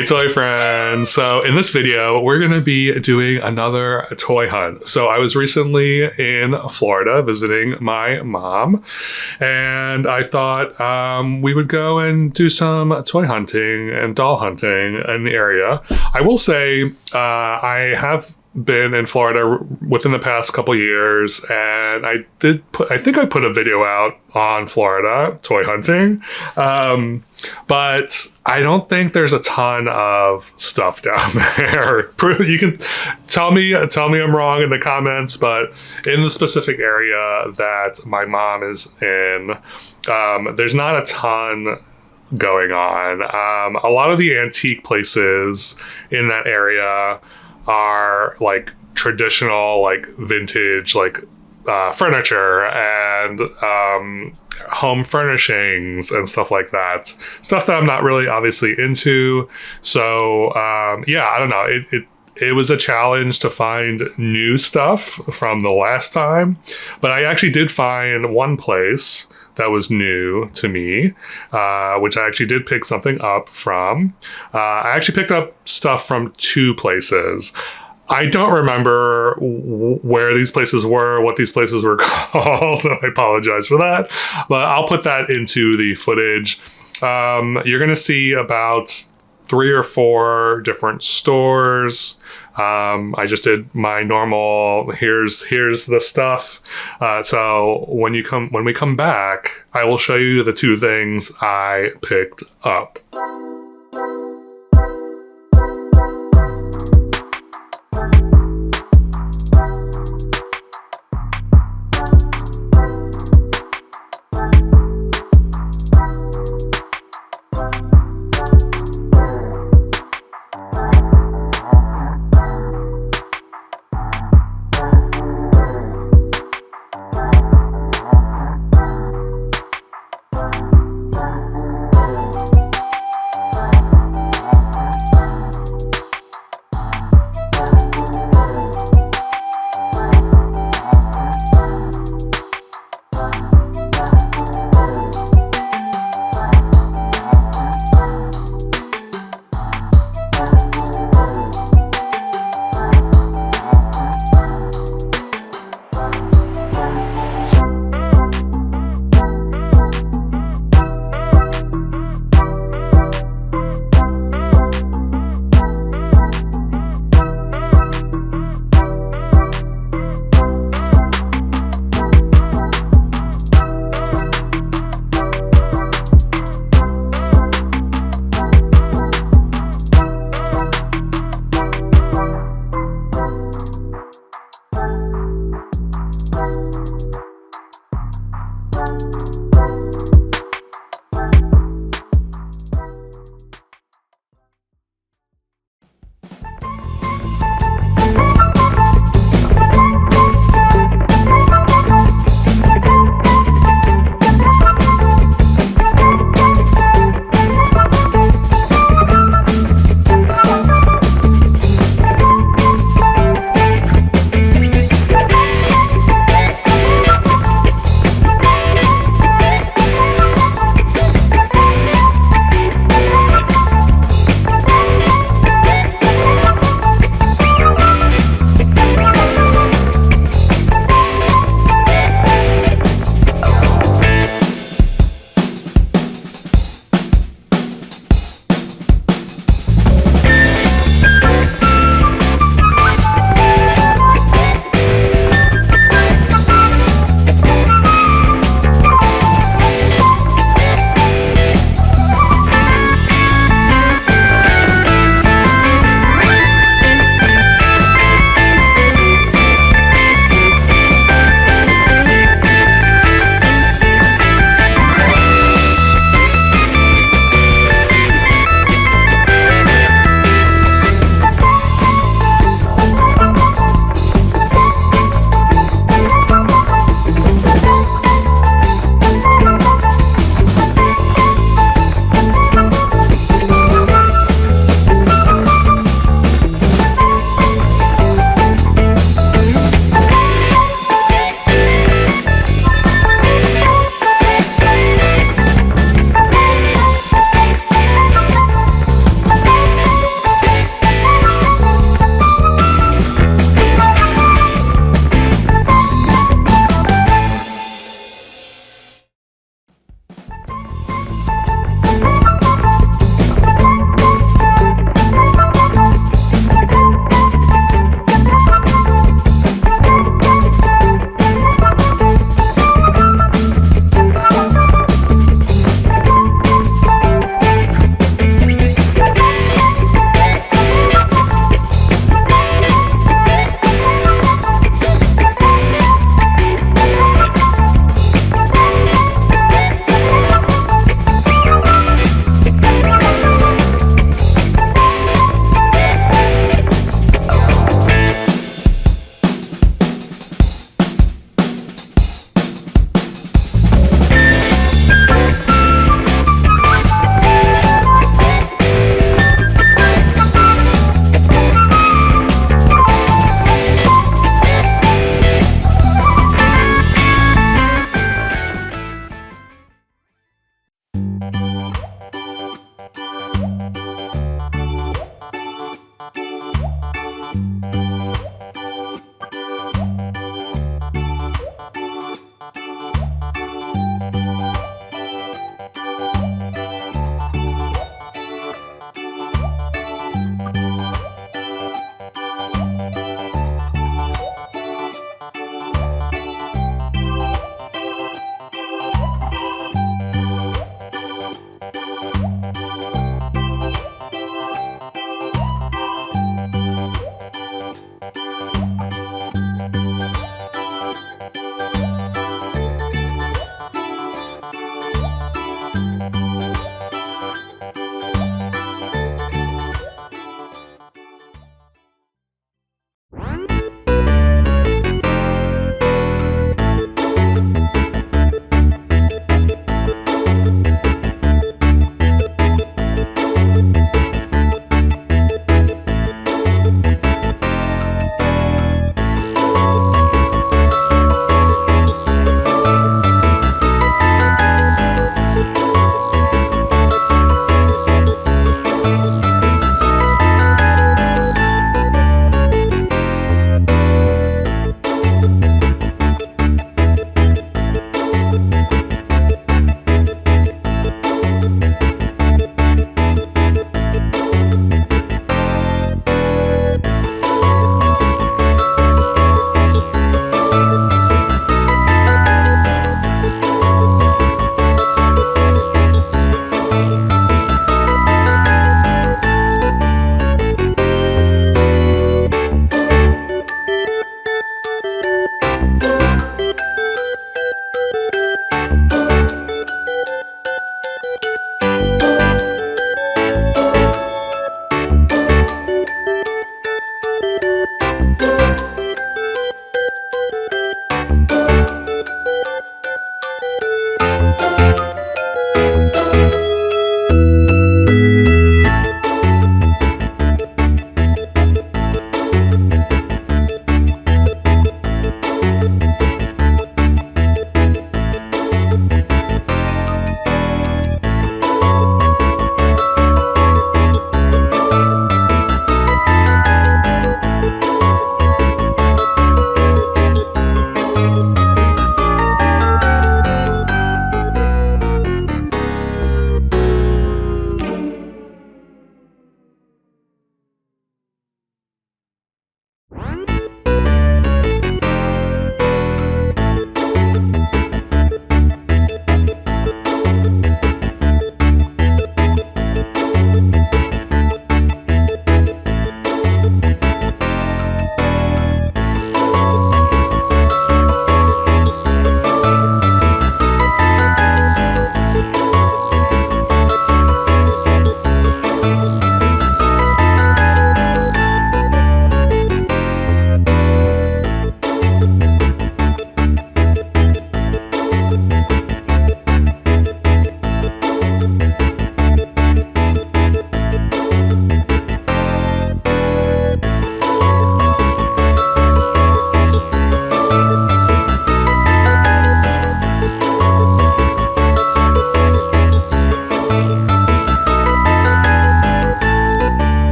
Hey toy friends! So in this video, we're going to be doing another toy hunt. So I was recently in Florida visiting my mom, and I thought we would go and do some toy hunting and doll hunting in the area. I will say I have been in Florida within the past couple years, and I think I put a video out on Florida toy hunting, but I don't think there's a ton of stuff down there. You can tell me I'm wrong in the comments, but in the specific area that my mom is in, there's not a ton going on. A lot of the antique places in that area are like traditional, like vintage, like furniture and home furnishings and stuff like that. Stuff that I'm not really obviously into. So yeah, I don't know. It was a challenge to find new stuff from the last time, but I actually did find one place that was new to me, which I actually did pick something up from. I actually picked up stuff from two places. I don't remember where these places were, what these places were called. I apologize for that, but I'll put that into the footage. You're going to see about 3 or 4 different stores. I just did my normal, here's the stuff. So when we come back, I will show you the 2 things I picked up.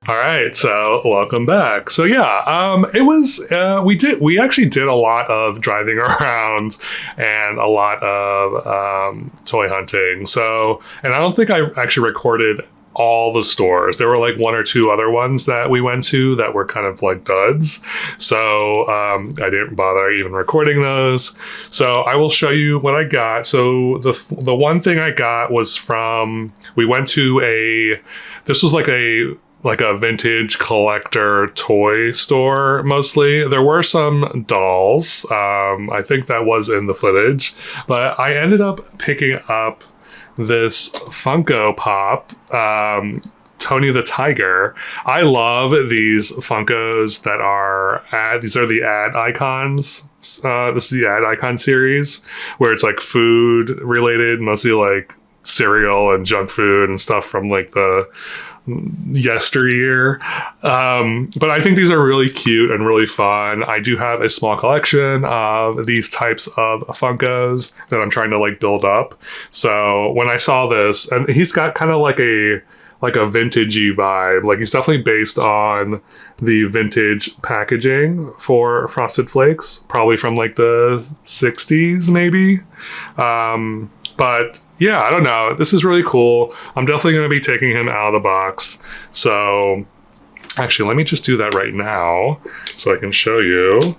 All right, so welcome back. So yeah, it was we actually did a lot of driving around and a lot of toy hunting. So, and I don't think I actually recorded all the stores. There were like one or two other ones that we went to that were kind of like duds. So I didn't bother even recording those. So I will show you what I got. So the one thing I got was from, we went to this was like a vintage collector toy store mostly. There were some dolls. I think that was in the footage, but I ended up picking up this Funko Pop, Tony the Tiger. I love these Funkos that are these are the ad icons. This is the ad icon series where it's like food related, mostly like cereal and junk food and stuff from like the yesteryear. But I think these are really cute and really fun. I do have a small collection of these types of Funkos that I'm trying to like build up. So when I saw this, and he's got kind of like a vintagey vibe. Like he's definitely based on the vintage packaging for Frosted Flakes, probably from like the 60s maybe. But yeah, I don't know. This is really cool. I'm definitely going to be taking him out of the box. So actually, let me just do that right now so I can show you.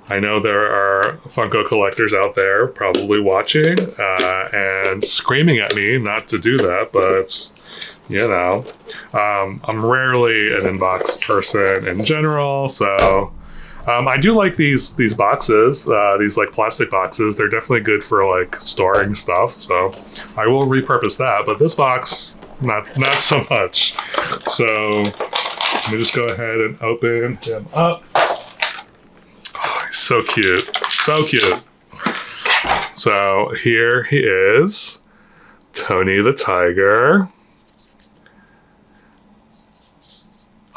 I know there are Funko collectors out there probably watching and screaming at me not to do that, but you know, I'm rarely an inbox person in general, so I do like these boxes, these like plastic boxes. They're definitely good for like storing stuff, so I will repurpose that. But this box, not so much. So let me just go ahead and open him up. Oh, he's so cute, so cute. So here he is, Tony the Tiger.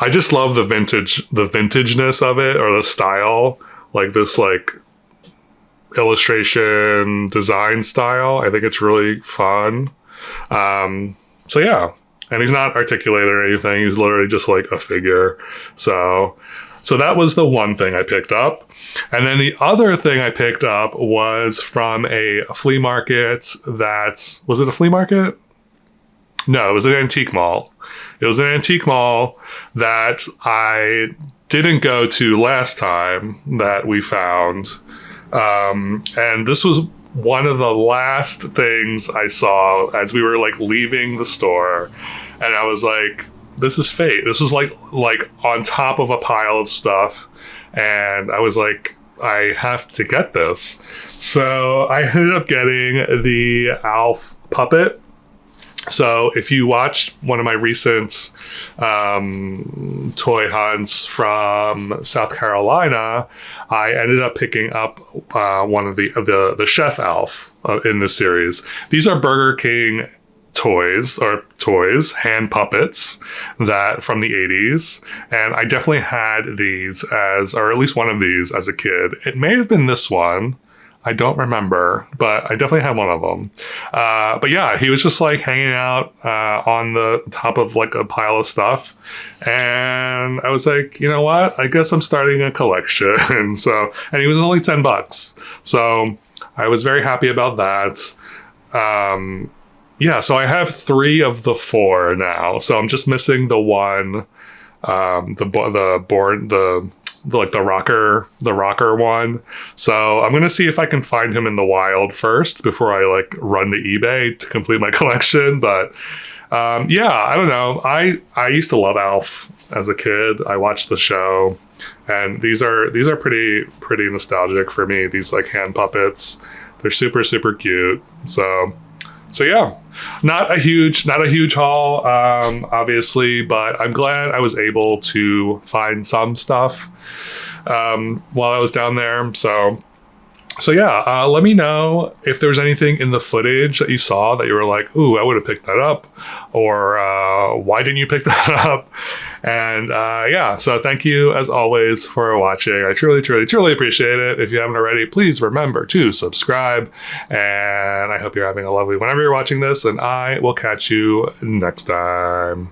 I just love the vintageness of it, or the style, like this like illustration design style. I think it's really fun. So yeah, and he's not articulated or anything. He's literally just like a figure. So that was the one thing I picked up. And then the other thing I picked up was from a flea market was it a flea market? No, it was an antique mall. It was an antique mall that I didn't go to last time that we found. And this was one of the last things I saw as we were like leaving the store. And I was like, this is fate. This was like on top of a pile of stuff. And I was like, I have to get this. So I ended up getting the Alf puppet. So if you watched one of my recent toy hunts from South Carolina, I ended up picking up one of the Chef Alf in this series. These are Burger King toys, hand puppets that from the 80s. And I definitely had these or at least one of these as a kid. It may have been this one. I don't remember, but I definitely had one of them. But yeah, he was just like hanging out on the top of like a pile of stuff. And I was like, you know what? I guess I'm starting a collection. And he was only $10. So I was very happy about that. Yeah, so I have 3 of the 4 now. So I'm just missing the one, the rocker one. So I'm gonna see if I can find him in the wild first before I like run to eBay to complete my collection. But yeah, I don't know. I used to love Alf as a kid. I watched the show, and these are pretty nostalgic for me. These like hand puppets. They're super cute. So yeah, not a huge haul, obviously, but I'm glad I was able to find some stuff while I was down there. So yeah, let me know if there was anything in the footage that you saw that you were like, ooh, I would have picked that up, or why didn't you pick that up? And yeah, so thank you as always for watching. I truly appreciate it. If you haven't already, please remember to subscribe. And I hope you're having a lovely whenever you're watching this, and I will catch you next time.